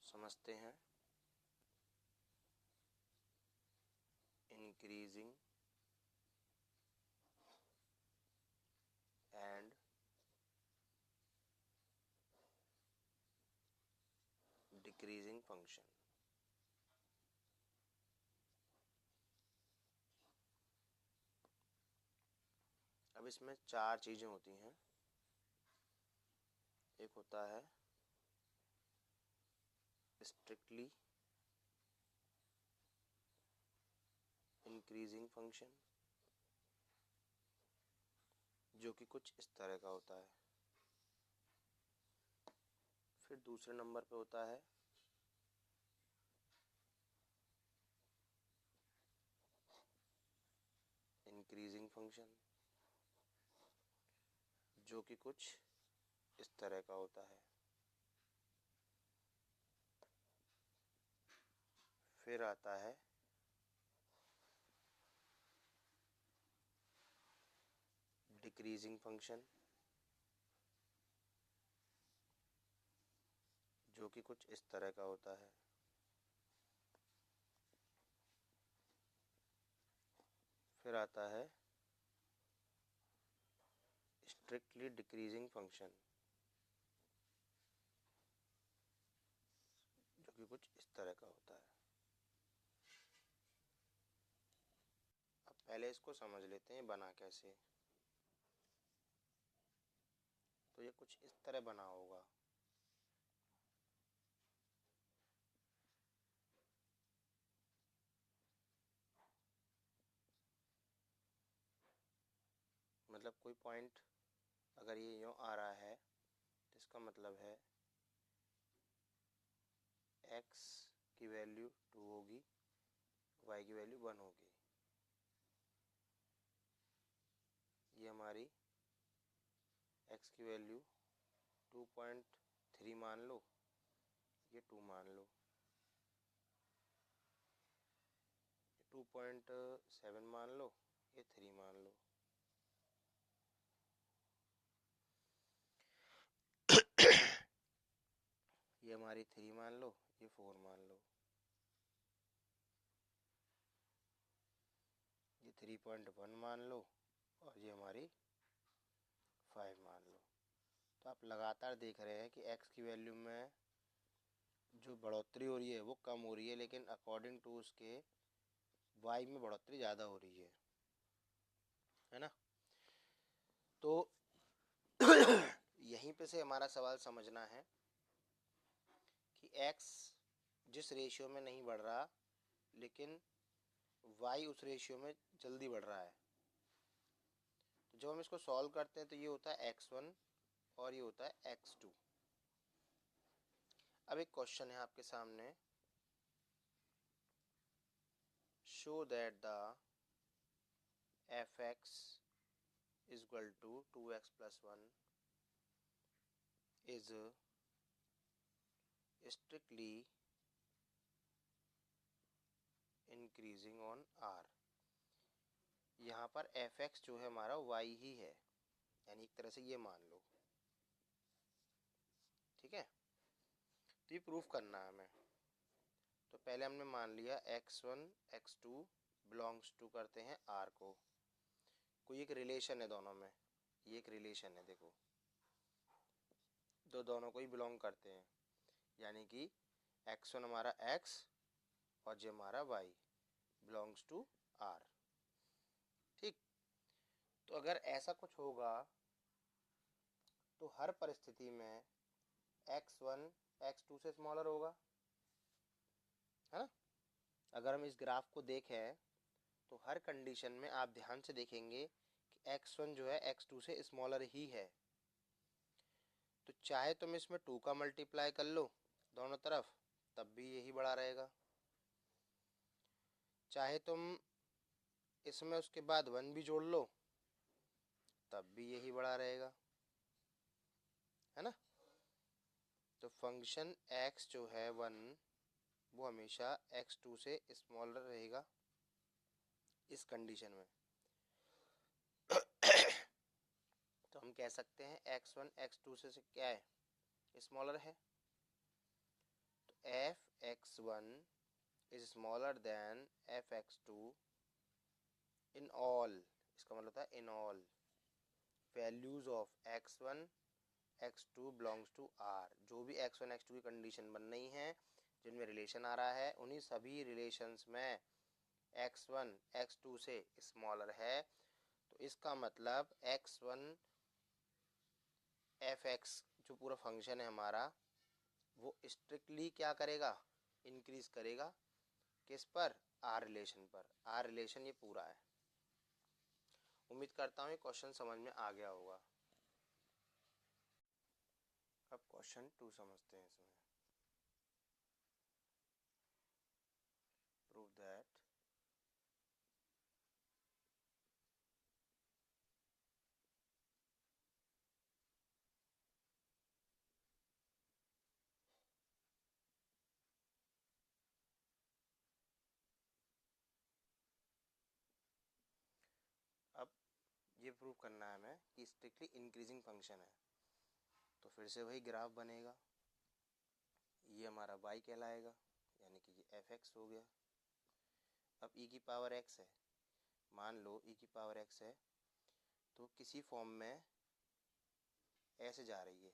समझते हैं increasing and decreasing function. अब इसमें चार चीजें होती हैं। एक होता है स्ट्रिक्टली इंक्रीजिंग फंक्शन, जो कि कुछ इस तरह का होता है। फिर दूसरे नंबर पे होता है इंक्रीजिंग फंक्शन, जो कि कुछ इस तरह का होता है। फिर आता है डिक्रीजिंग फंक्शन, जो कि कुछ इस तरह का होता है। फिर आता है स्ट्रिक्टली डिक्रीजिंग फंक्शन, जो कि कुछ इस तरह का होता है। अब पहले इसको समझ लेते हैं बना कैसे। तो ये कुछ इस तरह बना होगा। मतलब कोई पॉइंट अगर ये यूँ आ रहा है तो इसका मतलब है x की वैल्यू 2 होगी, y की वैल्यू 1 होगी। ये हमारी x की वैल्यू 2.3 मान लो, ये 2 मान लो, ये 2.7 मान लो, ये 3 मान लो। ये हमारी 3 मान लो, ये 4 मान लो, ये 3.1 मान लो, और ये हमारी 5 मान लो। तो आप लगातार देख रहे हैं कि x की वैल्यू में जो बढ़ोतरी हो रही है वो कम हो रही है, लेकिन अकॉर्डिंग टू उसके y में बढ़ोतरी ज़्यादा हो रही है ना। तो यहीं पे से हमारा सवाल समझना है कि x जिस रेशियो में नहीं बढ़ रहा, लेकिन y उस रेशियो में जल्दी बढ़ रहा है। तो जब हम इसको सॉल्व करते हैं तो ये होता है x1 और ये होता है x2। अब एक क्वेश्चन है आपके सामने, show that the fx is equal to 2x plus 1 is strictly increasing on r। यहाँ पर fx जो है हमारा y ही है, यानी एक तरह से ये मान लो, ठीक है। तो ये प्रूफ करना है हमें। तो पहले हमने मान लिया x1 x2 बिलोंग्स टू करते हैं r को। कोई एक रिलेशन है दोनों में, ये एक रिलेशन है, देखो दोनों को ही बिलोंग करते हैं, यानी कि x1 हमारा x और ये हमारा y बिलोंग्स टू r। ठीक। तो अगर ऐसा कुछ होगा तो हर परिस्थिति में x1 x2 से स्मॉलर होगा, है ना। अगर हम इस ग्राफ को देखें तो हर कंडीशन में आप ध्यान से देखेंगे कि x1 जो है x2 से स्मॉलर ही है। तो चाहे तुम इसमें 2 का मल्टीप्लाई कर लो दोनों तरफ, तब भी यही बड़ा रहेगा। चाहे तुम इसमें उसके बाद 1 भी जोड़ लो, तब भी यही बड़ा रहेगा, है ना। तो फंक्शन x जो है 1 वो हमेशा x2 से स्मॉलर रहेगा इस कंडीशन में। तो हम कह सकते हैं x1 x2 से क्या है, स्मॉलर है। तो f(x1) is smaller than f(x2) in all, इसका मतलब होता है in all values of x1 x2 belongs to R। जो भी x1 x2 की कंडीशन बन रही हैं, जिनमें रिलेशन आ रहा है, उन्हीं सभी रिलेशंस में x1 x2 से स्मॉलर है। तो इसका मतलब x1 fx जो पूरा फंक्शन है हमारा, वो स्ट्रिक्टली क्या करेगा, इंक्रीज करेगा किस पर, R रिलेशन पर। R रिलेशन ये पूरा है। उम्मीद करता हूँ ये क्वेश्चन समझ में आ गया होगा। अब क्वेश्चन 2 समझते हैं। इसमें प्रूव दैट अब ये प्रूव करना है हमें कि स्ट्रिक्टली इंक्रीजिंग फंक्शन है। तो फिर से वही ग्राफ बनेगा, ये हमारा y कहलाएगा, यानी कि ये fx हो गया। अब e की पावर x है, मान लो e की पावर x है, तो किसी फॉर्म में ऐसे जा रही है,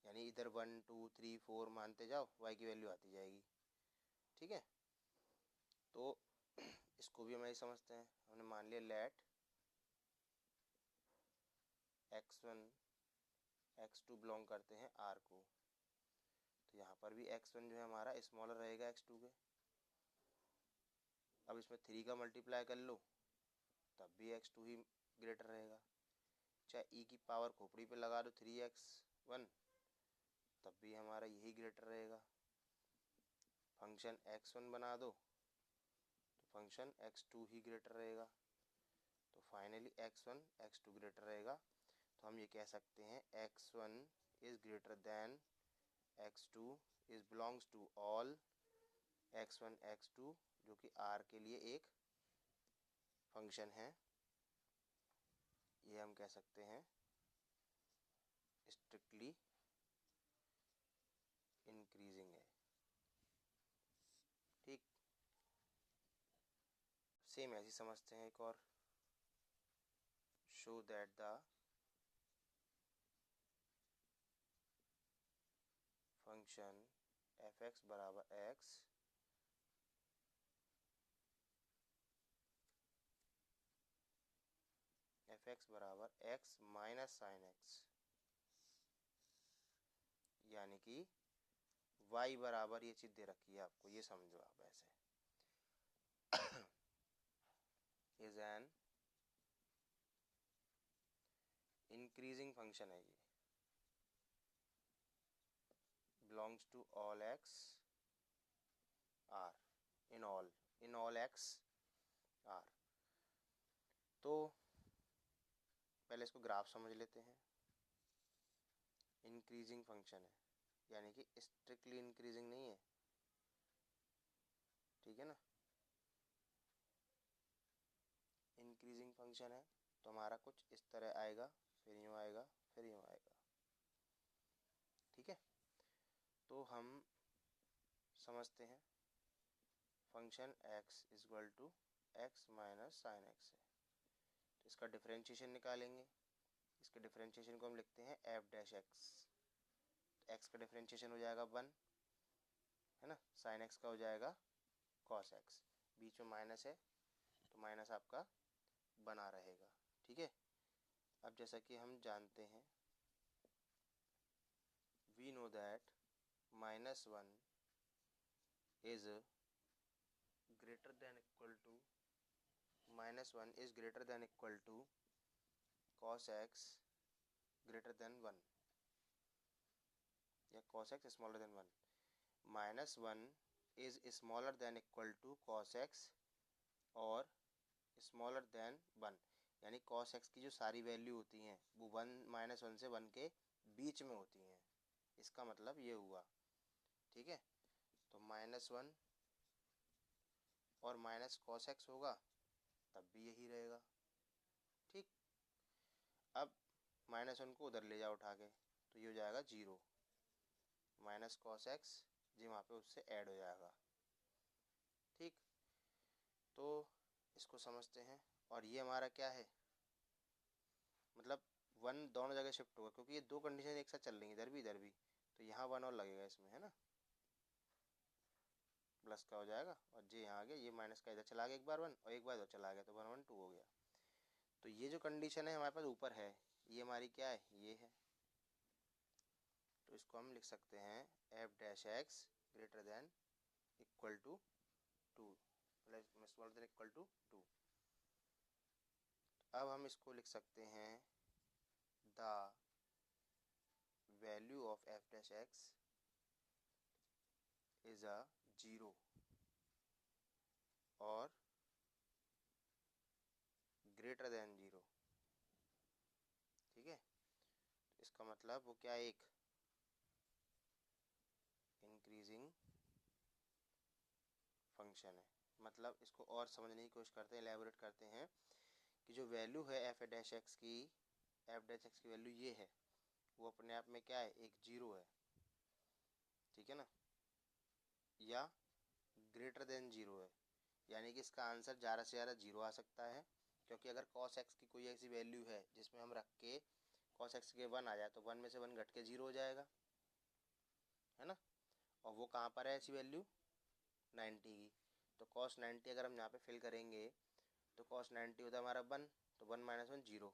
यानी इधर 1 2 3 4 मानते जाओ, y की वैल्यू आती जाएगी। ठीक है, तो इसको भी हम ऐसे समझते हैं। हमने मान लिया लेट x1 x2 बिलोंग करते हैं R को, तो यहाँ पर भी x1 जो है हमारा स्मॉलर रहेगा x2 के। अब इसमें 3 का मल्टीप्लाई कर लो, तब भी x2 ही ग्रेटर रहेगा। चाहे e की पावर खोपड़ी पे लगा दो 3x1, तब भी हमारा यही ग्रेटर रहेगा। फंक्शन x1 बना दो तो फंक्शन x2 ही ग्रेटर रहेगा। तो फाइनली x1 x2 ग्रेटर रहेगा। तो हम ये कह सकते हैं x1 is greater than x2 is belongs to all x1 x2, जो कि R के लिए एक फंक्शन है। ये हम कह सकते हैं स्ट्रिक्टली इंक्रीजिंग है। ठीक, सेम ऐसी समझते हैं एक और। Show that the function fx बराबर x fx बराबर x माइनस साइन x, यानी कि y बराबर, ये चीज़ दे रखी है आपको, ये समझो आप ऐसे इज एन इंक्रीजिंग फंक्शन है, ये belongs to all x R, in all x R। तो पहले इसको ग्राफ समझ लेते हैं। इंक्रीजिंग फंक्शन है, यानी कि स्ट्रिक्टली इंक्रीजिंग नहीं है। ठीक है ना, इंक्रीजिंग फंक्शन है तो हमारा कुछ इस तरह आएगा, फिर यूँ आएगा, फिर यूँ आएगा। ठीक है, तो हम समझते हैं function x is equal to x minus sine x है। तो इसका डिफरेंशिएशन निकालेंगे। इसके डिफरेंशिएशन को हम लिखते हैं f डैश x। तो x का डिफरेंशिएशन हो जाएगा 1, है ना, साइन x का हो जाएगा cos x, बीच में माइनस है तो माइनस आपका बना रहेगा। ठीक है, अब जैसा कि हम जानते हैं, we know that -1 is greater than equal to -1 is greater than equal to cos x greater than 1, या cos x smaller than 1। -1 is smaller than equal to cos x और स्मॉलर देन 1, यानी cos x की जो सारी value होती हैं वो -1 से 1 के बीच में होती हैं। इसका मतलब ये हुआ। ठीक है, तो -1 और माइनस cos x होगा, तब भी यही रहेगा। ठीक, अब -1 को उधर ले जाओ उठा के, तो ये हो जाएगा 0, माइनस कॉस एक्स जी वहाँ पे उससे ऐड हो जाएगा। ठीक, तो इसको समझते हैं। और ये हमारा क्या है, मतलब वन दोनों जगह शिफ्ट होगा क्योंकि ये दो कंडीशन एक साथ चल रही हैं, इधर भी, तो यहाँ वन और लगेगा इसमें, है ना, प्लस का हो जाएगा और जे यहाँ आ गया, ये माइनस का इधर चला गया एक बार वन और एक बार इधर चला गया, तो वन वन टू हो गया। तो ये जो कंडीशन है हमारे पास ऊपर है, ये हमारी क्या है, ये है। तो इसको हम लिख सकते हैं F dash X greater than equal to two, smaller than equal to two. अब हम इसको लिख सकते हैं the value of F dash X is a zero और ग्रेटर देन जीरो। ठीक है, तो इसका मतलब वो क्या है, एक इंक्रीजिंग फंक्शन है। मतलब इसको और समझने की कोशिश करते हैं, एलैबोरेट करते हैं कि जो वैल्यू है एफ डैश एक्स की, एफ डैश एक्स की वैल्यू ये है, वो अपने आप में क्या है, एक जीरो है। ठीक है ना, या ग्रेटर देन जीरो है, यानी कि इसका आंसर ज़्यादा से ज़्यादा जीरो आ सकता है। क्योंकि अगर कॉस एक्स की कोई ऐसी वैल्यू है जिसमें हम रख के कॉस एक्स के वन आ जाए, तो वन में से वन घट के जीरो हो जाएगा, है ना। और वो कहाँ पर है ऐसी वैल्यू, 90 की। तो कॉस 90 अगर हम यहाँ पे फिल करेंगे तो कॉस 90 होता है हमारा वन, तो वन माइनस वन जीरो,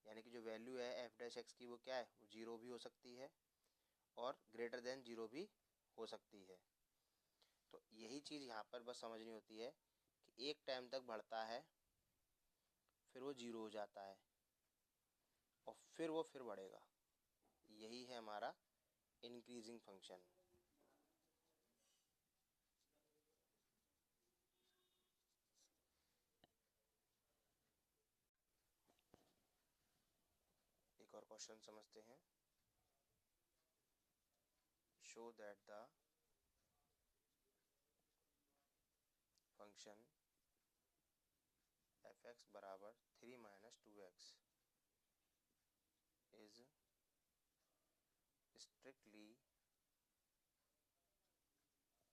यानी कि जो वैल्यू है एफ डैश एक्स की वो क्या है, वो जीरो भी हो सकती है और ग्रेटर देन जीरो भी हो सकती है। तो यही चीज़ यहाँ पर बस समझनी होती है कि एक टाइम तक बढ़ता है, फिर वो जीरो हो जाता है और फिर वो फिर बढ़ेगा। यही है हमारा इंक्रीजिंग फंक्शन। एक और क्वेश्चन समझते हैं। Show that the function F X बराबर 3 minus 2x is strictly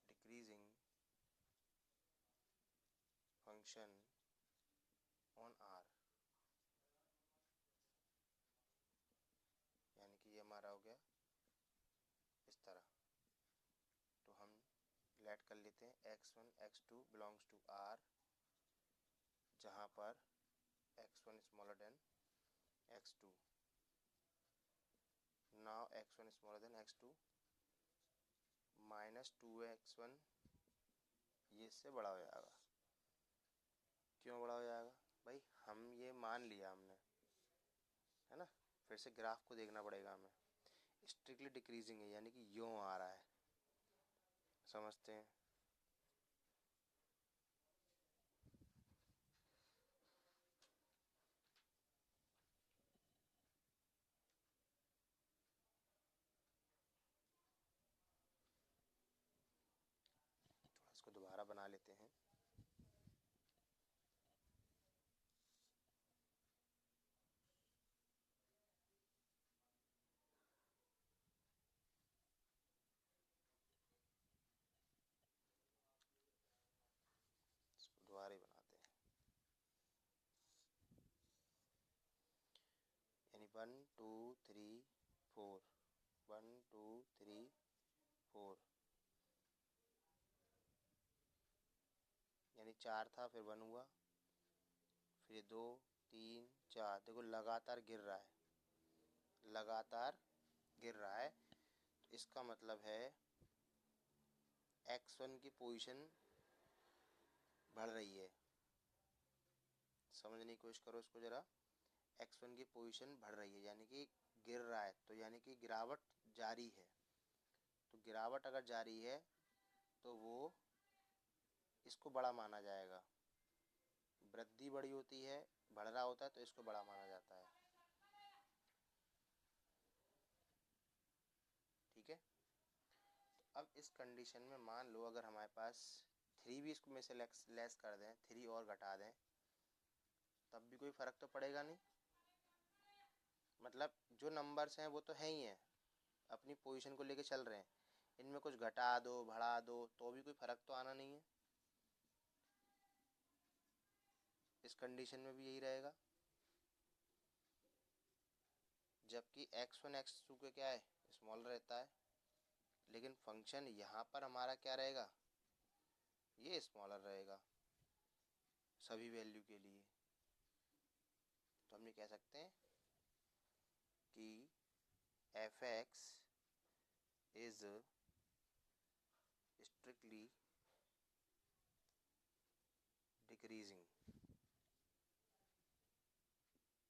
decreasing function on R. यानी कि ये हमारा हो गया इस तरह। तो हम लेट कर लेते हैं x1 x2 belongs to R, जहाँ पर x1 smaller than x2। Now x1 smaller than x2, minus 2x1 ये इससे बड़ा हो जाएगा। क्यों बड़ा हो जाएगा भाई, हम ये मान लिया हमने, है ना, फिर से ग्राफ को देखना पड़ेगा हमें। स्ट्रिक्टली डिक्रीजिंग है यानी कि यूँ आ रहा है, समझते हैं। थोड़ा इसको दोबारा बना लेते हैं। इसको दोबारा ही बनाते हैं, यानी 1 2 3 4, 1 2 3 4, यानी 4 था फिर 1 हुआ, फिर 2 3 4, देखो लगातार गिर रहा है, लगातार गिर रहा है। तो इसका मतलब है x1 की पोजीशन बढ़ रही है। समझने की कोशिश करो इसको ज़रा, x1 की पोजीशन बढ़ रही है यानी कि गिर रहा है, तो यानी कि गिरावट जारी है। तो गिरावट अगर जारी है तो वो इसको बड़ा माना जाएगा। वृद्धि बड़ी होती है, बढ़ रहा होता है तो इसको बड़ा माना जाता है। ठीक है, अब इस कंडीशन में मान लो अगर हमारे पास 3 भी इसको में से लेस कर दें, 3 और घटा दें, तब भी कोई फ़र्क तो पड़ेगा नहीं। मतलब जो नंबर्स हैं वो तो हैं ही हैं, अपनी पोजीशन को लेके चल रहे हैं, इनमें कुछ घटा दो बढ़ा दो तो भी कोई फर्क तो आना नहीं है। इस कंडीशन में भी यही रहेगा, जबकि x1 x2 के क्या है स्मॉल रहता है, लेकिन फंक्शन यहाँ पर हमारा क्या रहेगा, ये स्मॉलर रहेगा सभी वैल्यू के लिए। तो हम ये कह सकते हैं कि f(x) is strictly decreasing।